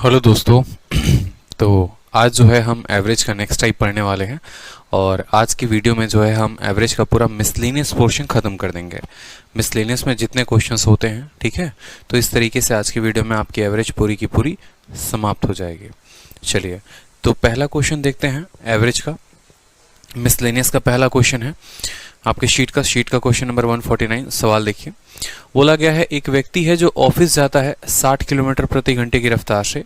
Hello दोस्तों। तो आज जो है हम एवरेज का नेक्स्ट टाइप पढ़ने वाले हैं और आज की वीडियो में जो है हम एवरेज का पूरा मिसलेनियस पोर्शन ख़त्म कर देंगे। मिसलेनियस में जितने क्वेश्चंस होते हैं, ठीक है, तो इस तरीके से आज की वीडियो में आपकी एवरेज पूरी की पूरी समाप्त हो जाएगी। चलिए, तो पहला क्वेश्चन देखते हैं एवरेज का। मिसलेनियस का पहला क्वेश्चन है आपके शीट का क्वेश्चन नंबर 149। सवाल देखिए, बोला गया है एक व्यक्ति है जो ऑफिस जाता है 60 किलोमीटर प्रति घंटे की रफ्तार से,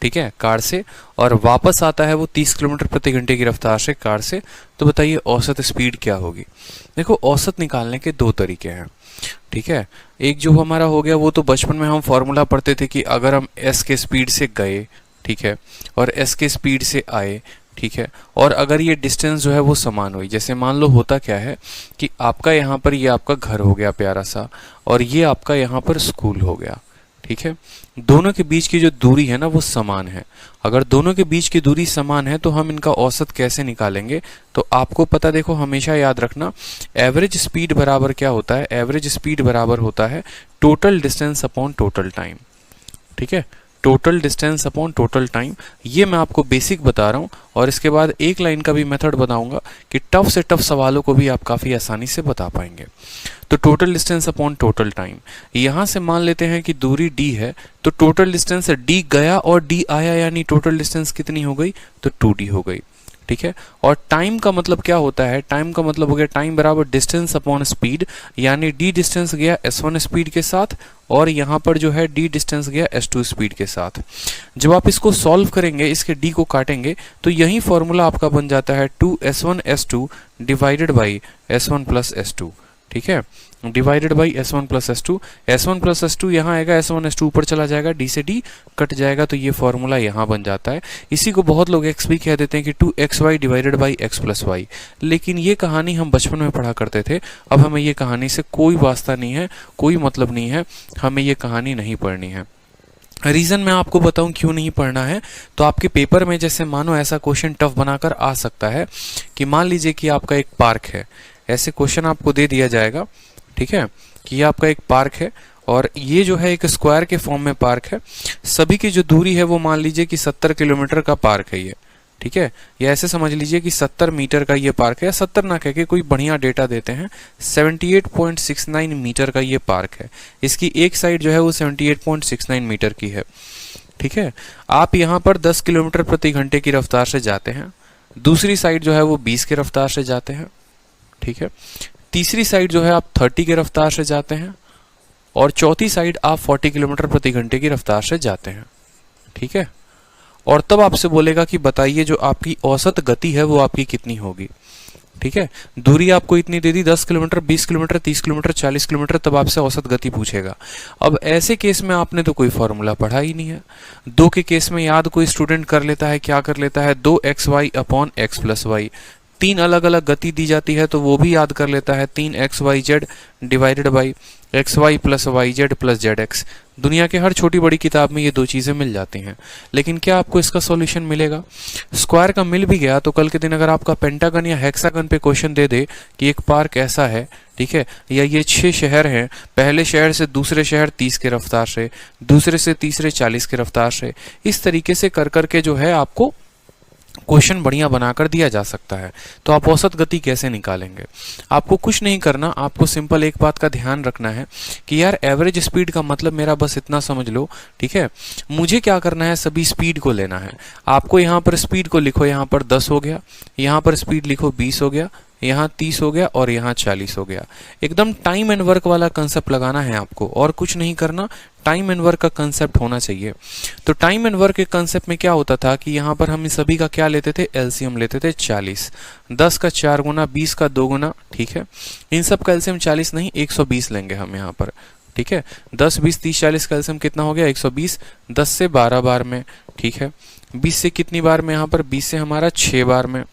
ठीक है, कार से, और वापस आता है वो 30 किलोमीटर प्रति घंटे की रफ्तार से कार से। तो बताइए औसत स्पीड क्या होगी। देखो, औसत निकालने के दो तरीके हैं, ठीक है। एक जो हमारा हो गया वो तो बचपन में हम फॉर्मूला पढ़ते थे कि अगर हम एस के स्पीड से गए, ठीक है, और एस के स्पीड से आए, ठीक है, और अगर ये डिस्टेंस जो है वो समान हुई, जैसे मान लो होता क्या है कि आपका यहाँ पर ये आपका घर हो गया प्यारा सा, और ये आपका यहाँ पर स्कूल हो गया, ठीक है। दोनों के बीच की जो दूरी है ना वो समान है। अगर दोनों के बीच की दूरी समान है तो हम इनका औसत कैसे निकालेंगे। तो आपको पता, देखो हमेशा याद रखना, एवरेज स्पीड बराबर क्या होता है। एवरेज स्पीड बराबर होता है total distance upon total time, ठीक है, total distance upon total time. ये मैं आपको बेसिक बता रहा हूँ और इसके बाद एक लाइन का भी मेथड बताऊंगा कि टफ से टफ सवालों को भी आप काफ़ी आसानी से बता पाएंगे। तो total distance upon total time, यहाँ से मान लेते हैं कि दूरी d है, तो टोटल डिस्टेंस d गया और d आया, यानी टोटल डिस्टेंस कितनी हो गई, तो 2d हो गई, ठीक है। और टाइम का मतलब क्या होता है, टाइम का मतलब हो गया टाइम बराबर डिस्टेंस अपॉन स्पीड, यानी d डिस्टेंस गया s1 स्पीड के साथ और यहाँ पर जो है d डिस्टेंस गया s2 स्पीड के साथ। जब आप इसको सॉल्व करेंगे, इसके d को काटेंगे, तो यही फॉर्मूला आपका बन जाता है 2s1 s2 divided by s1 plus s2, ठीक है, divided by s1 plus s2। s1 plus s2 यहाँ आएगा, s1 s2 ऊपर चला जाएगा, d से d कट जाएगा, तो ये फॉर्मूला यहाँ बन जाता है। इसी को बहुत लोग x भी कह देते हैं कि 2xy divided by x plus y. लेकिन ये कहानी हम बचपन में पढ़ा करते थे, अब हमें ये कहानी से कोई वास्ता नहीं है, कोई मतलब नहीं है, हमें ये कहानी नहीं पढ़नी है। रीज़न मैं आपको बताऊं क्यों नहीं पढ़ना है। तो आपके पेपर में जैसे मानो ऐसा क्वेश्चन टफ बनाकर आ सकता है कि मान लीजिए कि आपका एक पार्क है, ऐसे क्वेश्चन आपको दे दिया जाएगा, ठीक है, कि ये आपका एक पार्क है और ये जो है एक स्क्वायर के फॉर्म में पार्क है। सभी की जो दूरी है वो मान लीजिए कि 70 किलोमीटर का पार्क है ये, ठीक है, या ऐसे समझ लीजिए कि 70 मीटर का ये पार्क है, या 70 ना कह के कोई बढ़िया डेटा देते हैं, 78.69 मीटर का ये पार्क है। इसकी एक साइड जो है वो 78.69 मीटर की है, ठीक है। आप यहाँ पर 10 किलोमीटर प्रति घंटे की रफ्तार से जाते हैं, दूसरी साइड जो है वो 20 की रफ्तार से जाते हैं, ठीक है, तीसरी साइड जो है आप 30 की रफ्तार से जाते हैं और चौथी साइड आप 40 किलोमीटर प्रति घंटे की रफ्तार से जाते हैं, ठीक है। और तब आपसे बोलेगा कि बताइए जो आपकी औसत गति है वो आपकी कितनी होगी, ठीक है। दूरी आपको इतनी दे दी, 10 किलोमीटर, 20 किलोमीटर, 30 किलोमीटर, 40 किलोमीटर, तब आपसे औसत गति पूछेगा। अब ऐसे केस में आपने तो कोई फॉर्मूला पढ़ा ही नहीं है। दो के केस में याद कोई स्टूडेंट कर लेता है, क्या कर लेता है, 2xy upon x plus Y. तीन अलग अलग गति दी जाती है तो वो भी याद कर लेता है, 3xyz divided by xy plus yz plus zx। दुनिया के हर छोटी बड़ी किताब में ये दो चीज़ें मिल जाती हैं, लेकिन क्या आपको इसका सॉल्यूशन मिलेगा। स्क्वायर का मिल भी गया तो कल के दिन अगर आपका पेंटागन या हेक्सागन पे क्वेश्चन दे दे कि एक पार्क ऐसा है, ठीक है, या ये 6 शहर हैं, पहले शहर से दूसरे शहर 30 के रफ्तार से, दूसरे से तीसरे 40 के रफ्तार से, इस तरीके से कर करके जो है आपको क्वेश्चन बढ़िया बनाकर दिया जा सकता है। तो आप औसत गति कैसे निकालेंगे। आपको कुछ नहीं करना, आपको सिंपल एक बात का ध्यान रखना है कि यार एवरेज स्पीड का मतलब मेरा बस इतना समझ लो, ठीक है। मुझे क्या करना है, सभी स्पीड को लेना है। आपको यहाँ पर स्पीड को लिखो, यहाँ पर 10 हो गया, यहाँ पर स्पीड लिखो 20 हो गया, यहाँ 30 हो गया और यहाँ 40 हो गया। एकदम टाइम एंड वर्क वाला कंसेप्ट लगाना है आपको, और कुछ नहीं करना, टाइम एंड वर्क का कंसेप्ट होना चाहिए। तो टाइम एंड वर्क के कंसेप्ट में क्या होता था कि यहाँ पर हम सभी का क्या लेते थे, एलसीएम लेते थे 40, 10 का 4 गुना, 20 का 2 गुना, ठीक है। इन सब का एलसीएम 40 नहीं 120 लेंगे हम यहाँ पर, ठीक है। 10, 20, 30, 40 का एलसीएम कितना हो गया, 120। 10 से 12 बार में, ठीक है। 20 से कितनी बार में, यहाँ पर 20 से हमारा 6 बार में,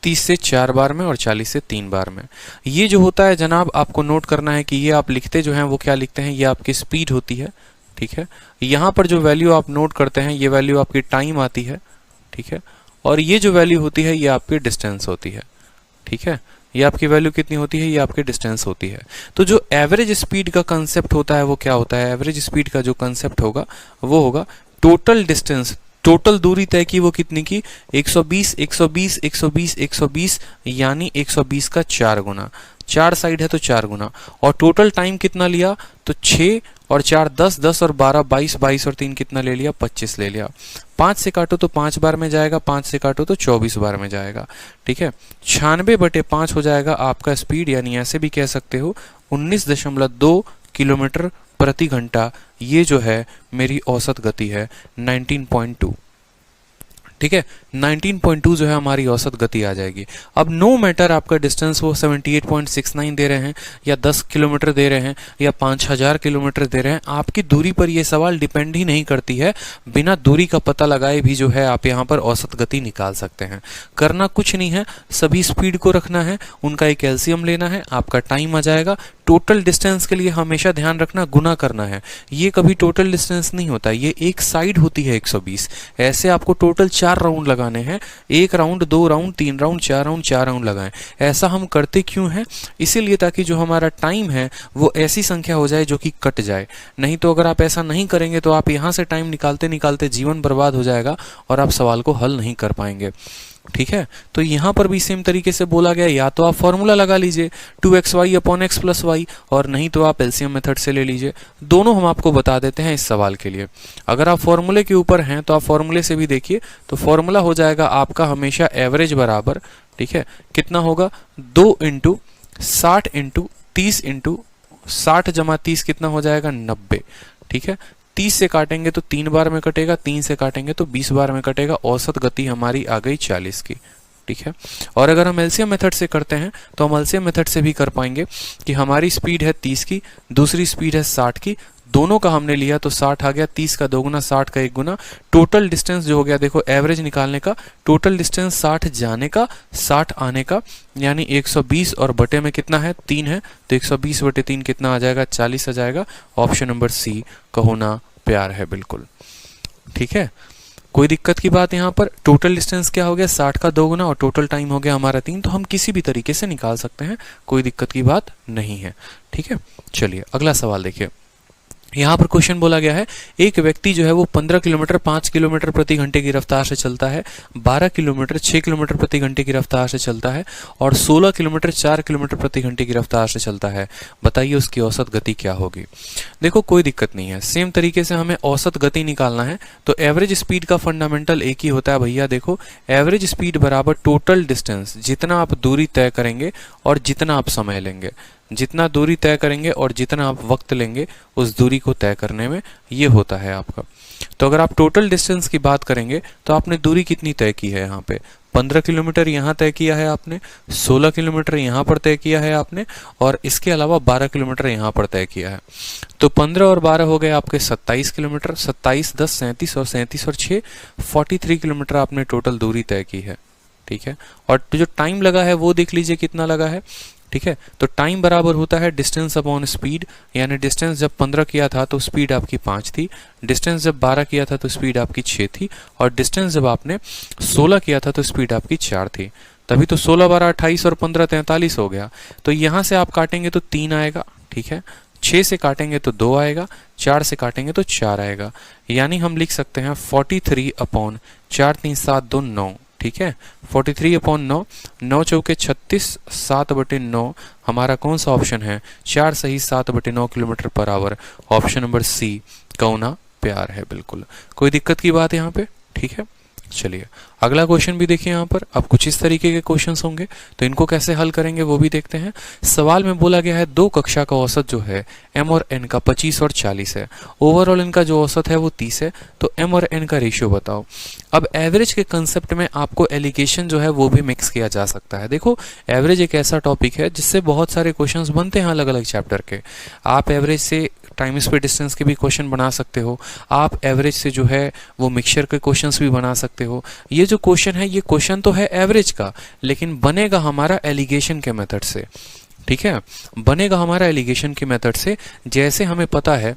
30 से 4 बार में और 40 से 3 बार में। ये जो होता है जनाब, आपको नोट करना है कि ये आप लिखते जो हैं वो क्या लिखते हैं, ये आपकी स्पीड होती है, ठीक है। यहाँ पर जो वैल्यू आप नोट करते हैं ये वैल्यू आपकी टाइम आती है, ठीक है, और ये जो वैल्यू होती है ये आपकी डिस्टेंस होती है, ठीक है, ये आपकी वैल्यू कितनी होती है, ये आपकी डिस्टेंस होती है। तो जो एवरेज स्पीड का कंसेप्ट होता है वो क्या होता है, एवरेज स्पीड का जो कंसेप्ट होगा वो होगा टोटल डिस्टेंस, टोटल दूरी तय की वो कितनी की, 120 120 120 120, यानी 120 का 4 गुना, 4 साइड है तो 4 गुना, और टोटल टाइम कितना लिया, तो 6 और 4 10, 10 और 12 22, 22 और 3 कितना ले लिया, 25 ले लिया। 5 से काटो तो 5 बार में जाएगा, 5 से काटो तो 24 बार में जाएगा। ठीक है, 96/5 हो जाएगा आपका स्पीड, यानी ऐसे भी कह सकते हो 19.2 किलोमीटर प्रति घंटा। ये जो है मेरी औसत गति है 19.2। ठीक है, 19.2 जो है हमारी औसत गति आ जाएगी। अब नो मैटर आपका डिस्टेंस वो 78.69 दे रहे हैं या 10 किलोमीटर दे रहे हैं या 5000 किलोमीटर दे रहे हैं, आपकी दूरी पर ये सवाल डिपेंड ही नहीं करती है। बिना दूरी का पता लगाए भी जो है आप यहाँ पर औसत गति निकाल सकते हैं। करना कुछ नहीं है, सभी स्पीड को रखना है, उनका एक एलसीएम लेना है, आपका टाइम आ जाएगा। टोटल डिस्टेंस के लिए हमेशा ध्यान रखना गुना करना है, ये कभी टोटल डिस्टेंस नहीं होता, ये एक साइड होती है 120। ऐसे आपको टोटल 4 राउंड लगाने हैं, 1 round 2 round 3 round 4 round 4 round लगाएं। ऐसा हम करते क्यों हैं, इसीलिए ताकि जो हमारा टाइम है वो ऐसी संख्या हो जाए जो कि कट जाए। नहीं तो अगर आप ऐसा नहीं करेंगे तो आप यहाँ से टाइम निकालते निकालते जीवन बर्बाद हो जाएगा और आप सवाल को हल नहीं कर पाएंगे। ठीक है, तो यहाँ पर भी सेम तरीके से बोला गया, या तो आप फॉर्मूला लगा लीजिए 2xy upon x plus Y, और नहीं तो आप एलसीएम मेथड से ले लीजिए। दोनों हम आपको बता देते हैं इस सवाल के लिए। अगर आप फॉर्मूले के ऊपर हैं तो आप फॉर्मूले से भी देखिए, तो फॉर्मूला हो जाएगा आपका हमेशा एवरेज बराबर, ठीक है, कितना होगा 2 × 60 × 30 × 60 जमा 30 कितना हो जाएगा 90। ठीक है, 30 से काटेंगे तो 3 बार में कटेगा, 3 से काटेंगे तो 20 बार में कटेगा। औसत गति हमारी आ गई 40 की। ठीक है, और अगर हम एलसीएम मेथड से करते हैं तो हम एलसीएम मेथड से भी कर पाएंगे कि हमारी स्पीड है 30 की, दूसरी स्पीड है 60 की, दोनों का हमने लिया तो 60 आ गया, 30 का 2 गुना 60 का 1 गुना। टोटल डिस्टेंस जो हो गया, देखो एवरेज निकालने का टोटल डिस्टेंस 60 जाने का 60 आने का, यानी 120 और बटे में कितना है 3 है, तो 120/3 कितना आ जाएगा 40 आ जाएगा। ऑप्शन नंबर सी का होना प्यार है बिल्कुल। ठीक है, कोई दिक्कत की बात यहाँ पर, टोटल डिस्टेंस क्या हो गया 60 का 2 गुना और टोटल टाइम हो गया हमारा 3, तो हम किसी भी तरीके से निकाल सकते हैं, कोई दिक्कत की बात नहीं है। ठीक है, चलिए अगला सवाल देखिए। यहाँ पर क्वेश्चन बोला गया है, एक व्यक्ति जो है वो 15 किलोमीटर 5 किलोमीटर प्रति घंटे की रफ्तार से चलता है, 12 किलोमीटर 6 किलोमीटर प्रति घंटे की रफ्तार से चलता है और 16 किलोमीटर 4 किलोमीटर प्रति घंटे की रफ्तार से चलता है। बताइए उसकी औसत गति क्या होगी। देखो कोई दिक्कत नहीं है, सेम तरीके से हमें औसत गति निकालना है तो एवरेज स्पीड का फंडामेंटल एक ही होता है भैया। देखो एवरेज स्पीड बराबर टोटल डिस्टेंस, जितना आप दूरी तय करेंगे और जितना आप समय लेंगे, जितना दूरी तय करेंगे और जितना आप वक्त लेंगे उस दूरी को तय करने में, ये होता है आपका। तो अगर आप टोटल डिस्टेंस की बात करेंगे तो आपने दूरी कितनी तय की है, यहाँ पे 15 किलोमीटर यहाँ तय किया है आपने, 16 किलोमीटर यहाँ पर तय किया है आपने, और इसके अलावा 12 किलोमीटर यहाँ पर तय किया है। तो 15 और 12 हो गए आपके 27 किलोमीटर, 27 10 37 और 37 और 6 43 किलोमीटर आपने टोटल दूरी तय की है। ठीक है, और जो टाइम लगा है वो देख लीजिए कितना लगा है। ठीक है, तो टाइम बराबर होता है डिस्टेंस अपॉन स्पीड, यानी डिस्टेंस जब 15 किया था तो स्पीड आपकी 5 थी, डिस्टेंस जब 12 किया था तो स्पीड आपकी 6 थी, और डिस्टेंस जब आपने 16 किया था तो स्पीड आपकी 4 थी। तभी तो 16 12 28 और 15 43 हो गया। तो यहाँ से आप काटेंगे तो 3 आएगा। ठीक है, 6 से काटेंगे तो 2 आएगा, 4 से काटेंगे तो 4 आएगा, यानी हम लिख सकते हैं 43/4 3 7 2 9। ठीक है, 43/9, 9 चौके 36, 7/9 हमारा कौन सा ऑप्शन है, 4 सही 7/9 kilometre per hour. Option number C का होना प्यार है बिल्कुल, कोई दिक्कत की बात है यहाँ पे। ठीक है, चलिए अगला क्वेश्चन भी देखिए। यहाँ पर अब कुछ इस तरीके के क्वेश्चंस होंगे तो इनको कैसे हल करेंगे वो भी देखते हैं। सवाल में बोला गया है दो कक्षा का औसत जो है m और n का 25 और 40 है, ओवरऑल इनका जो औसत है वो 30 है, तो m और n का रेशियो बताओ। अब एवरेज के कंसेप्ट में आपको एलिगेशन जो है वो भी मिक्स किया जा सकता है। देखो एवरेज एक ऐसा टॉपिक है जिससे बहुत सारे क्वेश्चंस बनते हैं अलग अलग चैप्टर के। आप एवरेज से टाइम स्पीड डिस्टेंस के भी क्वेश्चन बना सकते हो, आप एवरेज से जो है वो मिक्सचर के क्वेश्चंस भी बना सकते हो। ये जो क्वेश्चन है ये क्वेश्चन तो है एवरेज का, लेकिन बनेगा हमारा एलिगेशन के मेथड से। ठीक है, बनेगा हमारा एलिगेशन के मेथड से। जैसे हमें पता है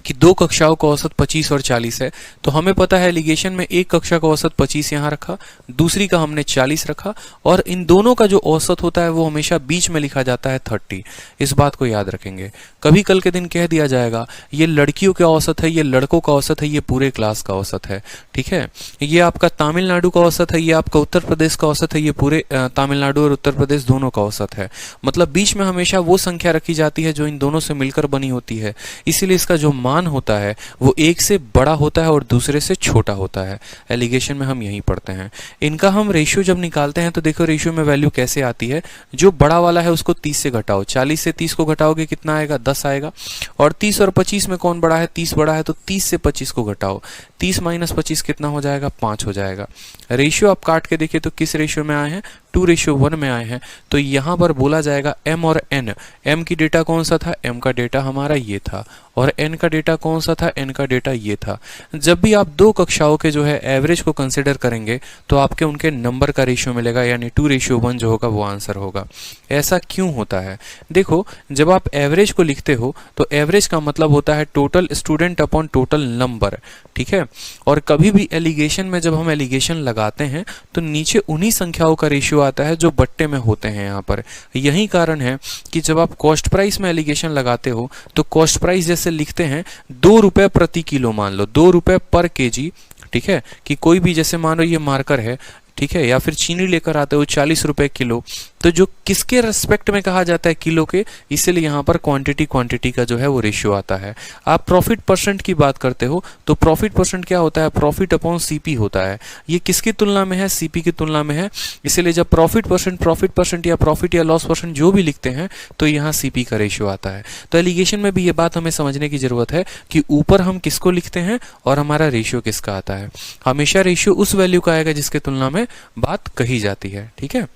कि दो कक्षाओं का औसत 25 और 40 है, तो हमें पता है एलिगेशन में एक कक्षा का औसत 25 यहाँ रखा, दूसरी का हमने 40 रखा, और इन दोनों का जो औसत होता है वो हमेशा बीच में लिखा जाता है 30। इस बात को याद रखेंगे। कभी कल के दिन कह दिया जाएगा ये लड़कियों का औसत है, ये लड़कों का औसत है, ये पूरे क्लास का औसत है, ठीक है, ये आपका तमिलनाडु का औसत है, ये आपका उत्तर प्रदेश का औसत है, ये पूरे तमिलनाडु और उत्तर प्रदेश दोनों का औसत है। मतलब बीच में हमेशा वो संख्या रखी जाती है जो इन दोनों से मिलकर बनी होती है, इसीलिए इसका जो मान होता है वो एक से बड़ा होता है और दूसरे से छोटा होता है। एलिगेशन में हम यही पढ़ते हैं। इनका हम रेशियो जब निकालते हैं तो देखो रेशियो में वैल्यू कैसे आती है। जो बड़ा वाला है उसको 30 से घटाओ, 40 से 30 को घटाओगे कितना आएगा, 10 आएगा। और 30 और 25 में कौन बड़ा है, 30 बड़ा है, तो 30 से 25 को घटाओ, 30 माइनस 25 कितना हो जाएगा, 5 हो जाएगा। रेशियो आप काट के देखिए तो किस रेशियो में आए हैं, 2:1 में आए हैं। तो यहां पर बोला जाएगा m और n, m की डेटा कौन सा था, m का डेटा हमारा ये था, और n का डेटा कौन सा था, n का डेटा ये था। जब भी आप दो कक्षाओं के जो है एवरेज को कंसिडर करेंगे तो आपके उनके नंबर का रेशियो मिलेगा, यानी 2:1 जो होगा वो आंसर होगा। ऐसा क्यों होता है, देखो जब आप एवरेज को लिखते हो तो एवरेज का मतलब होता है total student upon total number, ठीक है। और कभी भी एलिगेशन में जब हम एलिगेशन लगाते हैं तो नीचे उन्हीं संख्याओं का रेशियो आता है जो बट्टे में होते हैं यहाँ पर। यही कारण है कि जब आप कॉस्ट प्राइस में एलिगेशन लगाते हो तो कॉस्ट प्राइस जैसे लिखते हैं 2 रुपए प्रति किलो, मान लो 2 रुपए पर केजी, ठीक है, कि कोई भी जैसे मान लो ये मार्कर है, ठीक है, या फिर चीनी लेकर आते हो 40 रुपए किलो, तो जो किसके रेस्पेक्ट में कहा जाता है, किलो के, इसीलिए यहाँ पर क्वांटिटी का जो है वो रेशियो आता है। आप प्रॉफिट परसेंट की बात करते हो तो प्रॉफिट परसेंट क्या होता है, प्रॉफिट अपॉन सीपी होता है। ये किसकी तुलना में है, सीपी की तुलना में है, इसीलिए जब प्रॉफिट परसेंट या प्रॉफिट या लॉस परसेंट जो भी लिखते हैं तो यहाँ सीपी का रेशियो आता है। तो एलिगेशन में भी ये बात हमें समझने की जरूरत है कि ऊपर हम किसको लिखते हैं और हमारा रेशियो किसका आता है। हमेशा रेशियो उस वैल्यू का आएगा जिसके तुलना में बात कही जाती है, ठीक है।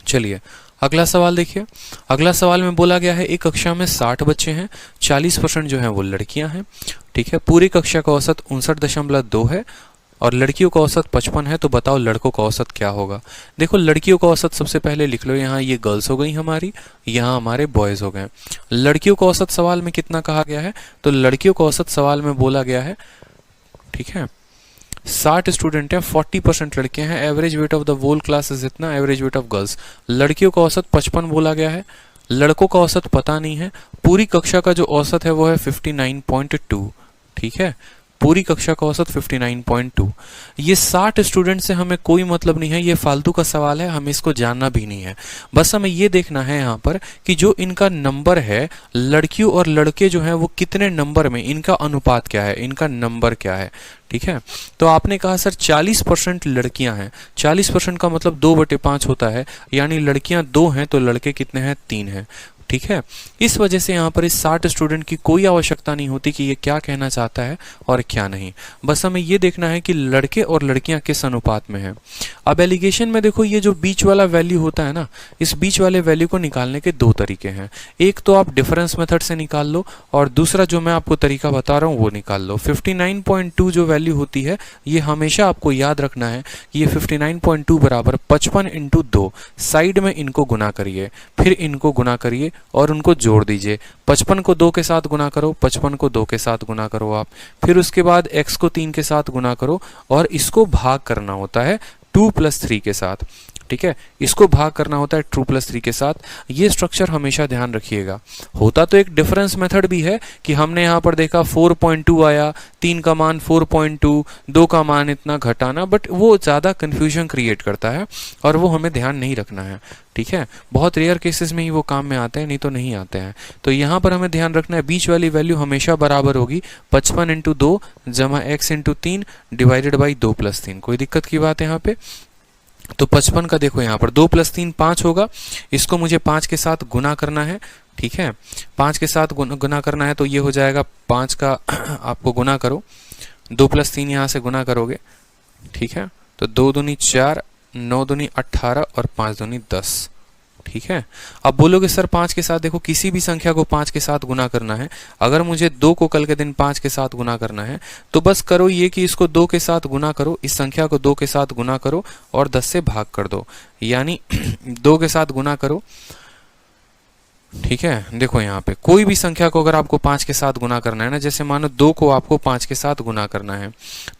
चलिए अगला सवाल देखिए। अगला सवाल में बोला गया है एक कक्षा में 60 बच्चे हैं, 40% जो है वो लड़कियां हैं, ठीक है। पूरी कक्षा का औसत 59.2 है और लड़कियों का औसत 55 है, तो बताओ लड़कों का औसत क्या होगा। देखो लड़कियों का औसत सबसे पहले लिख लो, यहाँ ये गर्ल्स हो गई हमारी, यहाँ हमारे बॉयज हो गए। लड़कियों का औसत सवाल में कितना कहा गया है, तो लड़कियों का औसत सवाल में बोला गया है, ठीक है, 60 स्टूडेंट हैं, 40% लड़कियां हैं, average weight of the whole class is इतना, एवरेज वेट ऑफ गर्ल्स। लड़कियों का औसत 55 बोला गया है, लड़कों का औसत पता नहीं है। पूरी कक्षा का जो औसत है वो है 59.2, ठीक है, पूरी कक्षा का औसत 59.2। ये 60 स्टूडेंट से हमें कोई मतलब नहीं है, ये फालतू का सवाल है, हमें इसको जानना भी नहीं है। बस हमें ये देखना है यहाँ पर कि जो इनका नंबर है, लड़कियों और लड़के जो हैं वो कितने नंबर में, इनका अनुपात क्या है, इनका नंबर क्या है, ठीक है। तो आपने कहा सर 40% लड़कियां हैं, 40% का मतलब 2/5 होता है, यानी लड़कियां 2 हैं तो लड़के कितने हैं, 3 हैं, ठीक है। इस वजह से यहाँ पर इस 60 स्टूडेंट की कोई आवश्यकता नहीं होती कि ये क्या कहना चाहता है और क्या नहीं। बस हमें ये देखना है कि लड़के और लड़कियां किस अनुपात में हैं। अब एलिगेशन में देखो ये जो बीच वाला वैल्यू होता है ना, इस बीच वाले वैल्यू को निकालने के 2 तरीके हैं। एक तो आप डिफरेंस मेथड से निकाल लो और दूसरा जो मैं आपको तरीका बता रहा हूँ वो निकाल लो। 59.2 जो वैल्यू होती है ये हमेशा आपको याद रखना है कि ये 59.2 बराबर 55 × 2, साइड में इनको गुना करिए, फिर इनको गुना करिए और उनको जोड़ दीजिए। 55 को 2 के साथ गुना करो, 55 को 2 के साथ गुना करो आप, फिर उसके बाद x को 3 के साथ गुना करो और इसको भाग करना होता है 2 + 3 के साथ, ठीक है, इसको भाग करना होता है 2 + 3 के साथ। ये स्ट्रक्चर हमेशा ध्यान रखिएगा। होता तो एक डिफरेंस मेथड भी है कि हमने यहाँ पर देखा 4.2 आया, 3 का मान 4.2, 2 का मान इतना घटाना, बट वो ज़्यादा कन्फ्यूजन क्रिएट करता है और वो हमें ध्यान नहीं रखना है, ठीक है। बहुत रेयर केसेस में ही वो काम में आते हैं, नहीं तो नहीं आते हैं। तो यहाँ पर हमें ध्यान रखना है बीच वाली वैल्यू हमेशा बराबर होगी 55 × 2 जमा x × 3 डिवाइडेड बाई 2 + 3। कोई दिक्कत की बात है यहाँ पे? तो 55 का देखो यहाँ पर 2 + 3 5 होगा, इसको मुझे 5 के साथ गुना करना है, ठीक है, 5 के साथ गुना करना है, तो ये हो जाएगा 5 का आपको गुना करो, 2 + 3 यहाँ से गुना करोगे, ठीक है, तो 2 दूनी 4, 9 दूनी 18 और 5 दूनी 10, ठीक है। अब बोलोगे सर 5 के साथ, देखो किसी भी संख्या को 5 के साथ गुना करना है, अगर मुझे 2 को कल के दिन 5 के साथ गुना करना है तो बस करो ये कि इसको 2 के साथ गुना करो, इस संख्या को 2 के साथ गुना करो और 10 से भाग कर दो, यानी 2 के साथ गुना करो, ठीक है, देखो यहाँ पे कोई भी संख्या को अगर आपको 5 के साथ गुना करना है ना, जैसे मानो 2 को आपको 5 के साथ गुना करना है,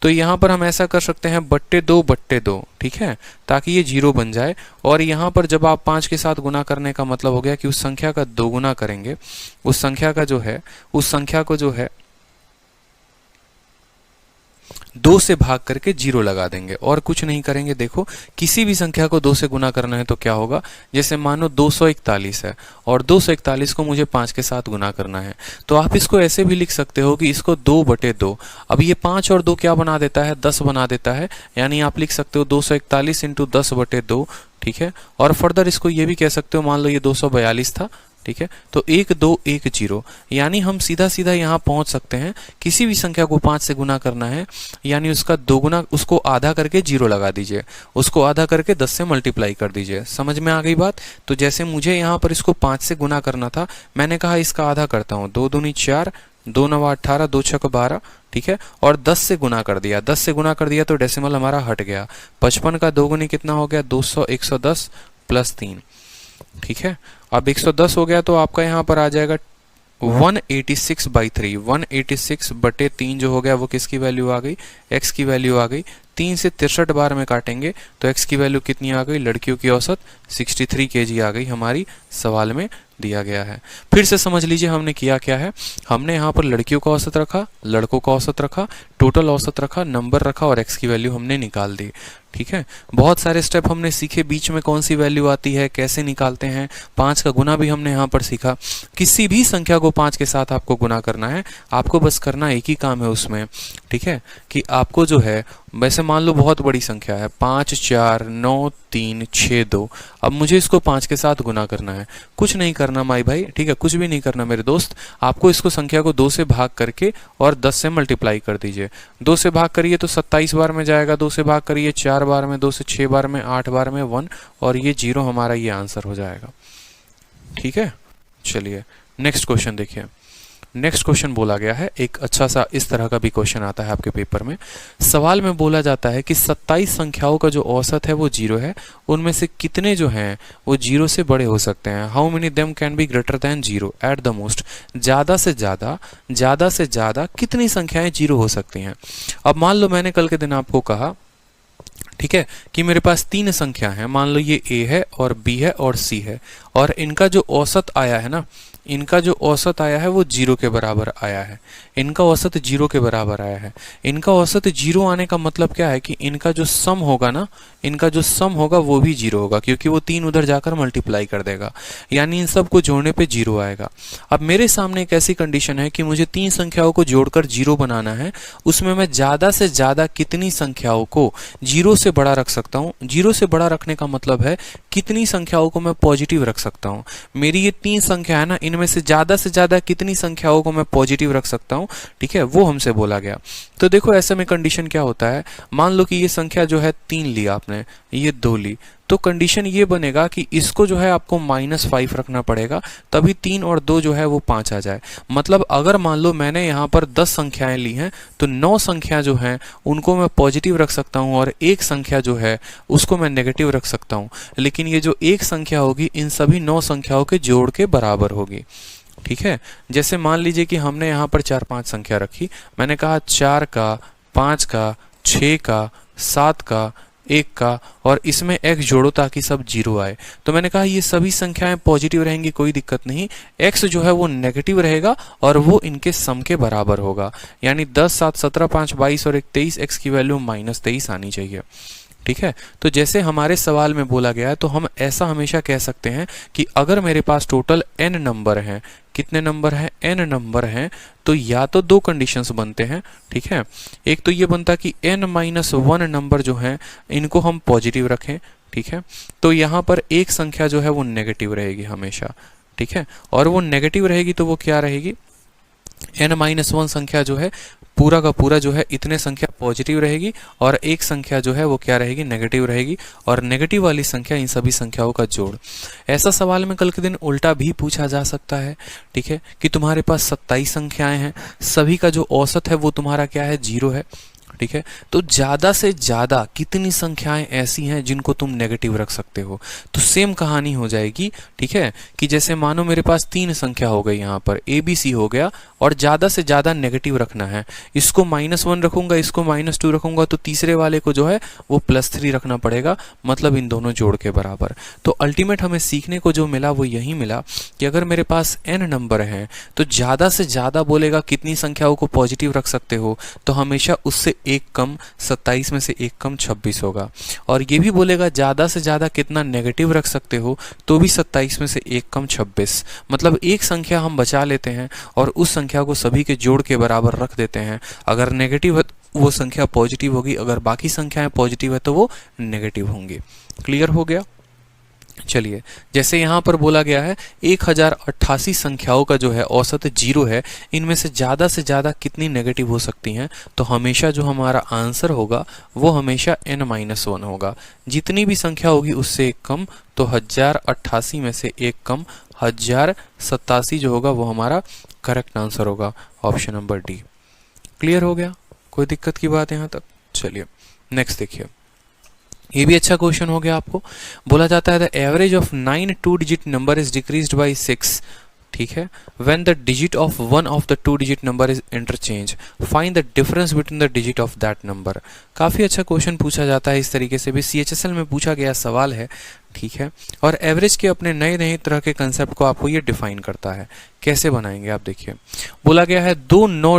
तो यहाँ पर हम ऐसा कर सकते हैं बट्टे दो, ठीक है, ताकि ये 0 बन जाए। और यहाँ पर जब आप 5 के साथ गुना करने का मतलब हो गया कि उस संख्या का 2 गुना करेंगे, उस संख्या को जो है 2 से भाग करके 0 लगा देंगे और कुछ नहीं करेंगे। देखो किसी भी संख्या को 2 से गुना करना है तो क्या होगा, जैसे मानो 241 है और 241 को मुझे 5 के साथ गुना करना है, तो आप इसको ऐसे भी लिख सकते हो कि इसको 2/2। अब ये 5 और 2 क्या बना देता है, 10 बना देता है, यानी आप लिख सकते हो 241 इंटू 10/2, ठीक है। और फर्दर इसको ये भी कह सकते हो, मान लो ये 242 था, ठीक है, तो 1210, यानी हम सीधा सीधा यहाँ पहुंच सकते हैं। किसी भी संख्या को 5 से गुना करना है, यानी उसका 2 गुना, उसको आधा करके 0 लगा दीजिए, उसको आधा करके 10 से मल्टीप्लाई कर दीजिए। समझ में आ गई बात? तो जैसे मुझे यहाँ पर इसको 5 से गुना करना था, मैंने कहा इसका आधा करता हूँ, 2 दूनी 4, 2 9 18, 2 6 12, ठीक है, और 10 से गुना कर दिया, 10 से गुना कर दिया तो डेसिमल हमारा हट गया। 55 का 2 गुनी कितना हो गया, 200, 110 प्लस 3, ठीक है। अब 110 हो गया तो आपका यहाँ पर आ जाएगा 186/3, 186/3 जो हो गया वो किसकी वैल्यू आ गई, x की वैल्यू आ गई। 3 से 63 बार में काटेंगे तो x की वैल्यू कितनी आ गई, लड़कियों की औसत 63 kg आ गई, हमारी सवाल में दिया गया है। फिर से समझ लीजिए हमने किया क्या है, हमने यहाँ पर लड़कियों का औसत रखा, लड़कों का औसत रखा, टोटल औसत रखा, नंबर रखा और x की वैल्यू हमने निकाल दी, ठीक है। बहुत सारे स्टेप हमने सीखे, बीच में कौन सी वैल्यू आती है, कैसे निकालते हैं, 5 का गुना भी हमने यहाँ पर सीखा। किसी भी संख्या को 5 के साथ आपको गुना करना है, आपको बस करना एक ही काम है उसमें, ठीक है, कि आपको जो है, वैसे मान लो बहुत बड़ी संख्या है 5 4 9 3 6 2, अब मुझे इसको 5 के साथ गुना करना है, कुछ नहीं करना माई भाई, ठीक है, कुछ भी नहीं करना मेरे दोस्त, आपको इसको संख्या को 2 से भाग करके और 10 से मल्टीप्लाई कर दीजिए। 2 से भाग करिए तो 27 बार में जाएगा, 2 से भाग करिए 4 बार में, 2 से 6 बार में, 8 बार में 1, और ये 0 हमारा ये आंसर हो जाएगा, ठीक है। चलिए नेक्स्ट क्वेश्चन देखिए। नेक्स्ट क्वेश्चन बोला गया है, एक अच्छा सा इस तरह का भी क्वेश्चन आता है आपके पेपर में। सवाल में बोला जाता है कि 27 संख्याओं का जो औसत है वो 0 है, उनमें से कितने जो हैं वो 0 से बड़े हो सकते हैं। How many them can be greater than 0 at the most, ज्यादा से ज्यादा कितनी संख्याएं 0 हो सकती हैं। अब मान लो मैंने कल के दिन आपको कहा, ठीक है, कि मेरे पास 3 संख्या है, मान लो ये a है और b है और c है, और इनका जो औसत आया है ना, इनका जो औसत आया है वो 0 के बराबर आया है, इनका औसत 0 के बराबर आया है। इनका औसत 0 आने का मतलब क्या है कि इनका जो सम होगा ना, इनका जो सम होगा वो भी 0 होगा, क्योंकि वो 3 उधर जाकर मल्टीप्लाई कर देगा, यानी इन सब को जोड़ने पे 0 आएगा। अब मेरे सामने एक ऐसी कंडीशन है कि मुझे 3 संख्याओं को जोड़कर 0 बनाना है, उसमें मैं ज्यादा से ज्यादा कितनी संख्याओं को 0 से बड़ा रख सकता हूँ। 0 से बड़ा रखने का मतलब है कितनी संख्याओं को मैं पॉजिटिव रख सकता हूँ। मेरी ये 3 संख्या है ना, इनमें से ज्यादा कितनी संख्याओं को मैं पॉजिटिव रख सकता हूँ, ठीक है, वो हमसे बोला गया। तो देखो ऐसे में कंडीशन क्या होता है, मान लो कि ये संख्या जो है 3 ली आपने, ये 2 ली, तो कंडीशन ये बनेगा कि इसको जो है आपको -5 रखना पड़ेगा, तभी 3 और 2 जो है वो 5 आ जाए। मतलब अगर मान लो मैंने यहाँ पर 10 संख्याएं ली हैं तो 9 संख्या जो हैं उनको मैं पॉजिटिव रख सकता हूँ और एक संख्या जो है उसको मैं नेगेटिव रख सकता हूँ, लेकिन ये जो एक संख्या होगी इन सभी 9 संख्याओं के जोड़ के बराबर होगी, ठीक है। जैसे मान लीजिए कि हमने यहाँ पर 4-5 संख्या रखी, मैंने कहा 4 का, 5 का, 6 का, 7 का, 1 का, और इसमें x जोड़ो ताकि सब 0 आए। तो मैंने कहा ये सभी संख्याएं पॉजिटिव रहेंगी, कोई दिक्कत नहीं, x जो है वो नेगेटिव रहेगा और वो इनके सम के बराबर होगा, यानी 10 7 17 5 22 और 1 23, x की वैल्यू -23 आनी चाहिए, ठीक है। तो जैसे हमारे सवाल में बोला गया है, तो हम ऐसा हमेशा कह सकते हैं कि अगर मेरे पास टोटल n नंबर हैं, कितने नंबर हैं, n नंबर हैं, तो या तो 2 कंडीशंस बनते हैं, ठीक है। एक तो ये बनता कि n-1 नंबर जो हैं इनको हम पॉजिटिव रखें, ठीक है, तो यहाँ पर एक संख्या जो है वो नेगेटिव रहेगी हमेशा, ठीक है, और वो नेगेटिव रहेगी तो वो क्या रहेगी, n-1 संख्या जो है पूरा का पूरा जो है इतने संख्या पॉजिटिव रहेगी और एक संख्या जो है वो क्या रहेगी, नेगेटिव रहेगी, और नेगेटिव वाली संख्या इन सभी संख्याओं का जोड़। ऐसा सवाल में कल के दिन उल्टा भी पूछा जा सकता है, ठीक है, कि तुम्हारे पास 27 संख्याएं हैं, सभी का जो औसत है वो तुम्हारा क्या है, 0 है, ठीक है। तो ज़्यादा से ज़्यादा कितनी संख्याएं ऐसी हैं जिनको तुम नेगेटिव रख सकते हो? तो सेम कहानी हो जाएगी, ठीक है, कि जैसे मानो मेरे पास 3 संख्या हो गई, यहाँ पर ABC हो गया और ज़्यादा से ज़्यादा नेगेटिव रखना है। इसको -1 रखूंगा, इसको -2 रखूंगा, तो तीसरे वाले को जो है वो +3 रखना पड़ेगा, मतलब इन दोनों जोड़ के बराबर। तो अल्टीमेट हमें सीखने को जो मिला वो यही मिला कि अगर मेरे पास n नंबर हैं तो ज़्यादा से ज़्यादा बोलेगा कितनी संख्याओं को पॉजिटिव रख सकते हो, तो हमेशा उससे एक कम 27 में से एक कम 26 होगा। और ये भी बोलेगा ज़्यादा से ज़्यादा कितना नेगेटिव रख सकते हो, तो भी 27 में से एक कम 26। मतलब एक संख्या हम बचा लेते हैं और उस संख्या को सभी के जोड़ के बराबर रख देते हैं। अगर नेगेटिव है वो संख्या पॉजिटिव होगी, अगर बाकी संख्याएं पॉजिटिव है तो वो नेगेटिव होंगी। क्लियर हो गया? चलिए, जैसे यहाँ पर बोला गया है 1088 संख्याओं का जो है औसत 0 है, इनमें से ज़्यादा कितनी नेगेटिव हो सकती हैं? तो हमेशा जो हमारा आंसर होगा वो हमेशा n-1 होगा। जितनी भी संख्या होगी उससे एक कम, तो 1088 में से एक कम 1087 जो होगा वो हमारा करेक्ट आंसर होगा, ऑप्शन नंबर डी। क्लियर हो गया? कोई दिक्कत की बात यहाँ तक? चलिए नेक्स्ट देखिए, ये भी अच्छा क्वेश्चन हो गया आपको। बोला जाता है the average of 9 2 digit number is decreased bye 6, ठीक है, when the digit of one of the 2 digit number is interchange, find the difference between the digit of that number. काफ़ी अच्छा क्वेश्चन पूछा जाता है, इस तरीके से भी CHSL में पूछा गया सवाल है, ठीक है। और एवरेज के अपने नए नए तरह के कंसेप्ट को आपको ये डिफाइन करता है। कैसे बनाएंगे आप देखिए, बोला गया है दो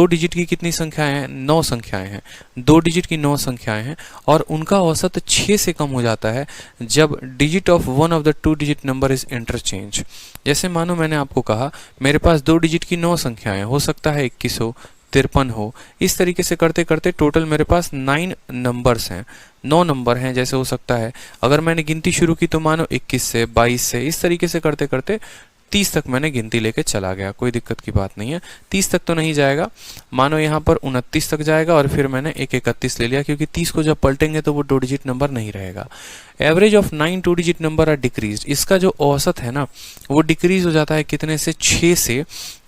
डिजिट की कितनी संख्याएं हैं? 9 संख्याएं हैं। 2 डिजिट की 9 संख्याएं हैं और उनका औसत 6 से कम हो जाता है जब digit of one of the 2 digit number is interchange. जैसे मानो मैंने आपको कहा मेरे पास 2 डिजिट की 9 संख्याएं, हो सकता है 21 हो, 53 हो, इस तरीके से करते करते टोटल मेरे पास 9 नंबर्स हैं, 9 नंबर हैं। जैसे हो सकता है अगर मैंने गिनती शुरू की तो मानो 21 से, 22 से, इस तरीके से करते करते 30 तक मैंने गिनती लेके चला गया। कोई दिक्कत की बात नहीं है, 30 तक तो नहीं जाएगा, मानो यहाँ पर 29 तक जाएगा और फिर मैंने एक 31 ले लिया, क्योंकि 30 को जब पलटेंगे तो वो 2 डिजिट नंबर नहीं रहेगा। Average of 9 2 digit number are decrease, इसका जो औसत है ना वो डिक्रीज हो जाता है कितने से? 6 से,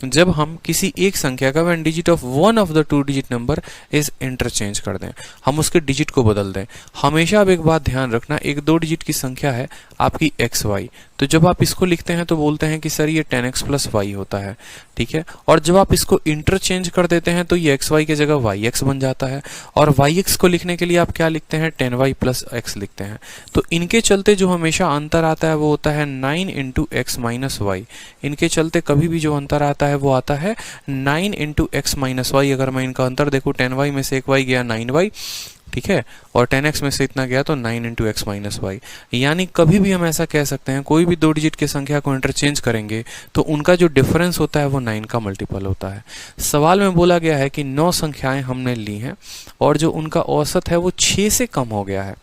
जब हम किसी एक संख्या का when digit of one of the 2 digit number is interchange कर दें, हम उसके डिजिट को बदल दें। हमेशा अब एक बात ध्यान रखना, एक 2 डिजिट की संख्या है आपकी xy, तो जब आप इसको लिखते हैं तो बोलते हैं कि सर ये 10x + y होता है, ठीक है। और जब आप इसको इंटरचेंज कर देते हैं तो ये xy की जगह yx बन जाता है, और yx को लिखने के लिए आप क्या लिखते हैं? 10y + x लिखते हैं। तो इनके चलते जो हमेशा अंतर आता है वो होता है 9 × x - y। इनके चलते कभी भी जो अंतर आता है वो आता है 9 × x - y। अगर मैं इनका अंतर देखूँ, 10y में से एक y गया 9y, ठीक है, और 10x में से इतना गया तो 9 × x - y। यानी कभी भी हम ऐसा कह सकते हैं, कोई भी 2 डिजिट की संख्या को इंटरचेंज करेंगे तो उनका जो डिफरेंस होता है वो 9 का मल्टीपल होता है। सवाल में बोला गया है कि 9 संख्याएं हमने ली हैं और जो उनका औसत है वो 6 से कम हो गया है,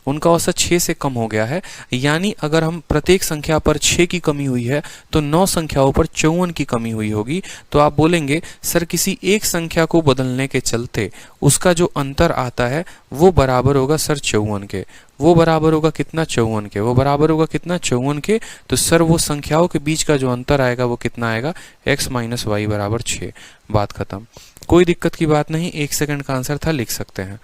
उनका औसत 6 से कम हो गया है। यानी अगर हम प्रत्येक संख्या पर 6 की कमी हुई है तो 9 संख्याओं पर 54 की कमी हुई होगी। तो आप बोलेंगे सर किसी एक संख्या को बदलने के चलते उसका जो अंतर आता है वो बराबर होगा सर 54 के। वो बराबर होगा कितना? 54 के। वो बराबर होगा कितना? 54 के। तो सर वो संख्याओं के बीच का जो अंतर आएगा वो कितना आएगा? x - y = 6। बात खत्म, कोई दिक्कत की बात नहीं। 1 सेकंड का आंसर था, लिख सकते हैं।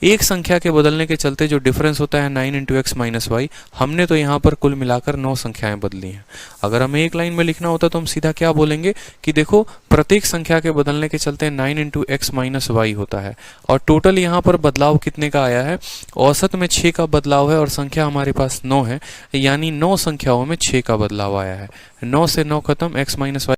एक संख्या के बदलने के चलते जो डिफरेंस होता है 9 × x - y, हमने तो यहाँ पर कुल मिलाकर 9 संख्याएं बदली हैं। अगर हमें एक लाइन में लिखना होता तो हम सीधा क्या बोलेंगे कि देखो प्रत्येक संख्या के बदलने के चलते 9 × x - y होता है, और टोटल यहाँ पर बदलाव कितने का आया है? औसत में 6 का बदलाव है और संख्या हमारे पास 9 है, यानी 9 संख्याओं में 6 का बदलाव आया है। 9 से 9 खत्म, x - y